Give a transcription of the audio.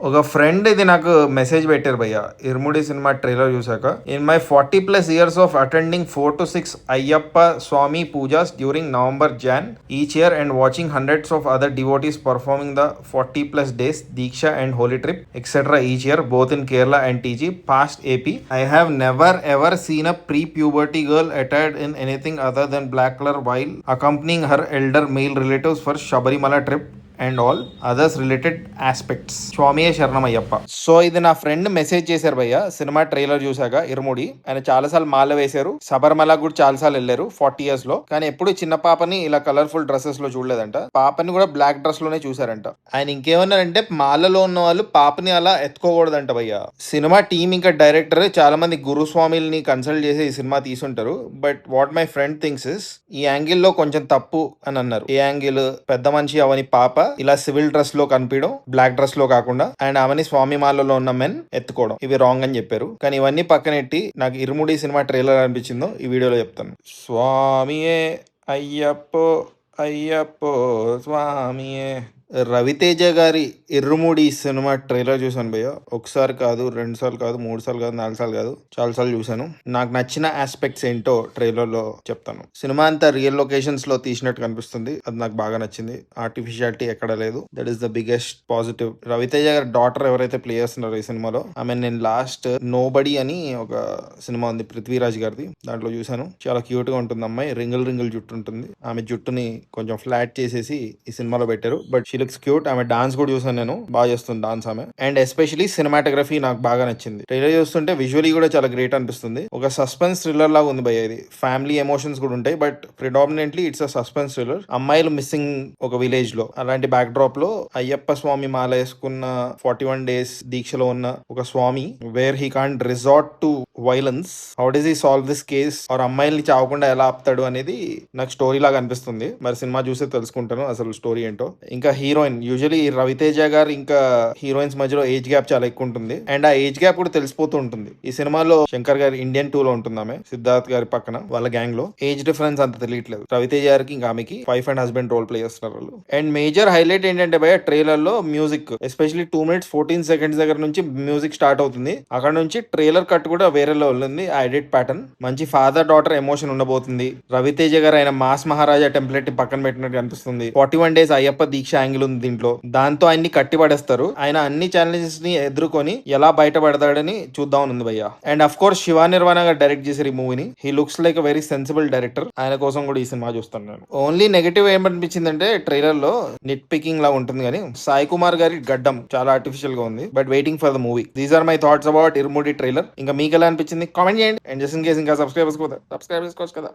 ఒక ఫ్రెండ్ ఇది నాకు మెసేజ్ పెట్టారు భయ్య, ఇరుముడి సినిమా ట్రైలర్ చూసాక. In my 40+ years of attending 4 to 6 Ayyappa Swamy pujas during November Jan each year and watching hundreds of other devotees performing the 40+ days Diksha and Holy Trip etc. each year both in Kerala and TG past AP, I have never ever seen a pre-puberty girl attired in anything other than black color while accompanying her elder male relatives for Shabarimala trip and all others related aspects. స్వామియే శరణమయ్యప్ప. So ఇది నా friend message చేశారు భయ్య cinema trailer చూసాక. ఇరుముడి ఆయన చాలాసార్లు మాల వేశారు, శబరిమల కూడా చాలాసార్లు వెళ్ళారు 40 years లో, కానీ ఎప్పుడు చిన్న పాపని ఇలా కలర్ఫుల్ డ్రెస్సెస్ లో చూడలేదంట. పాపని కూడా బ్లాక్ డ్రెస్ లోనే చూసారంట. ఆయన ఇంకేమన్నారంటే మాలలో ఉన్న వాళ్ళు పాపని అలా ఎత్తుకోకూడదంట భయ్య. సినిమా టీం ఇంకా డైరెక్టర్ చాలా మంది గురుస్వామిల్ని కన్సల్ట్ చేసి ఈ సినిమా తీసుంటారు. But what my friend thinks is ఈ యాంగిల్ లో కొంచెం తప్పు అని అన్నారు. ఏ యాంగిల్? పెద్ద మనిషి అవని పాప ఇలా సివిల్ డ్రెస్ లో కనిపించడం, బ్లాక్ డ్రెస్ లో కాకుండా, అండ్ ఆమెని స్వామి మాలలో ఉన్న మెన్ ఎత్తుకోవడం, ఇవి రాంగ్ అని చెప్పారు. కానీ ఇవన్నీ పక్కనెట్టి నాకు ఇరుముడి సినిమా ట్రైలర్ అనిపించిందో ఈ వీడియోలో చెప్తాను. స్వామియే అయ్యప్పో అయ్యప్పో స్వామియే. రవితేజ గారి ఇర్రుముడి సినిమా ట్రైలర్ చూసాను భయ్య. ఒకసారి కాదు, 2 సార్లు కాదు, 3 సార్లు కాదు, 4 సార్లు కాదు, చాలా సార్లు చూసాను. నాకు నచ్చిన ఆస్పెక్ట్స్ ఏంటో ట్రైలర్ లో చెప్తాను. సినిమా అంతా రియల్ లొకేషన్స్ లో తీసినట్టు కనిపిస్తుంది, అది నాకు బాగా నచ్చింది. ఆర్టిఫిషియాలిటీ ఎక్కడ లేదు, that is the biggest positive. Raviteja గారి డాటర్ ఎవరైతే ప్లే చేస్తున్నారో ఈ సినిమాలో, ఆమె నేను లాస్ట్ నోబడి అని ఒక సినిమా ఉంది పృథ్వీరాజ్ గారిది, దాంట్లో చూసాను. చాలా క్యూట్ గా ఉంటుంది అమ్మాయి, రింగిల్ రింగిల్ జుట్టు ఉంటుంది. ఆమె జుట్టుని కొంచెం ఫ్లాట్ చేసేసి ఈ సినిమాలో పెట్టారు. But she looks cute. ఆమె డాన్స్ కూడా చూసాను నేను, బాగా చేస్తుంది డాన్స్ ఆమె. అండ్ ఎస్పెషలీ సినిమాటోగ్రఫీ నాకు బాగా నచ్చింది. ట్రైలర్ చూస్తుంటే విజువలీ కూడా చాలా గ్రేట్ అనిపిస్తుంది. ఒక సస్పెన్స్ థ్రిల్లర్ లాగా ఉంది భయ్య. ఇది ఫ్యామిలీ ఎమోషన్స్ కూడా ఉంటాయి, but predominantly it's a suspense thriller. అమ్మాయిలు మిస్సింగ్ ఒక విలేజ్ లో, అలాంటి బ్యాక్ డ్రాప్ లో అయ్యప్ప స్వామి మాల వేసుకున్న 41 days దీక్షలో ఉన్న ఒక స్వామి, where he can't resort to violence, how does he solve this case, or అమ్మాయిల్ని చావకుండా ఎలా ఆపుతాడు అనేది నాకు స్టోరీ లాగా అనిపిస్తుంది. మరి సినిమా చూసే తెలుసుకుంటాను అసలు స్టోరీ ఏంటో. ఇంకా హీరోయిన్, యూజువలీ రవితేజ గారు ఇంకా హీరోయిన్స్ మధ్యలో ఏజ్ గ్యాప్ చాలా ఎక్కువ ఉంటుంది, అండ్ ఆ ఏజ్ గ్యాప్ కూడా తెలిసిపోతూ ఉంటుంది. ఈ సినిమాలో శంకర్ గారి ఇండియన్ 2 లో ఉంటుంది ఆమె, సిద్ధార్థ్ గారి పక్కన వాళ్ళ గ్యాంగ్ లో. ఏజ్ డిఫరెన్స్ అంత తెలియట్లేదు రవితేజ గారికి ఇంకా ఆమెకి. Wife and husband role play చేస్తున్నారు వాళ్ళు. అండ్ మేజర్ హైలైట్ ఏంటంటే భయ ట్రైలర్ లో మ్యూజిక్, ఎస్పెషల్లీ 2 minutes 14 seconds దగ్గర నుంచి మ్యూజిక్ స్టార్ట్ అవుతుంది. అక్కడ నుంచి ట్రైలర్ కట్ కూడా వేరే లెవెల్ ఉంది. ఆ ఎడిట్ ప్యాటర్న్ మంచి ఫాదర్ డాటర్ ఎమోషన్ ఉండబోతుంది. రవితేజ గారు ఆయన మాస్ మహారాజా టెంప్లెట్ పక్కన పెట్టినట్టు అనిపిస్తుంది. 41 days అయ్యప్ప దీక్ష యాంగిల్ ఉంది దీంట్లో, దాంతో ఆయన్ని కట్టిపడేస్తారు. ఆయన అన్ని ఛాలెంజెస్ ని ఎదుర్కొని ఎలా బయటపడతాడని చూద్దాం ఉంది భయ్య. And of course Shiva Nirvana గారు డైరెక్ట్ చేశారు ఈ మూవీని. He looks like a very sensible director. ఆయన కోసం కూడా ఈ సినిమా చూస్తాను నేను. ఓన్లీ నెగటివ్ ఏమనిపించిందంటే ట్రైలర్ లో నిట్ పికింగ్ లా ఉంటుంది, కానీ సాయి కుమార్ గారి గడ్డం చాలా ఆర్టిఫిషియల్ గా ఉంది. But waiting for the movie. These are my thoughts about Irumudi trailer. ఇంకా మీకు ఎలా అనిపించింది కామెంట్ చేయండి. అండ్ జస్ట్ ఇన్ కేస్ ఇంకా సబ్స్క్రైబ్ చేసుకోవచ్చు కదా.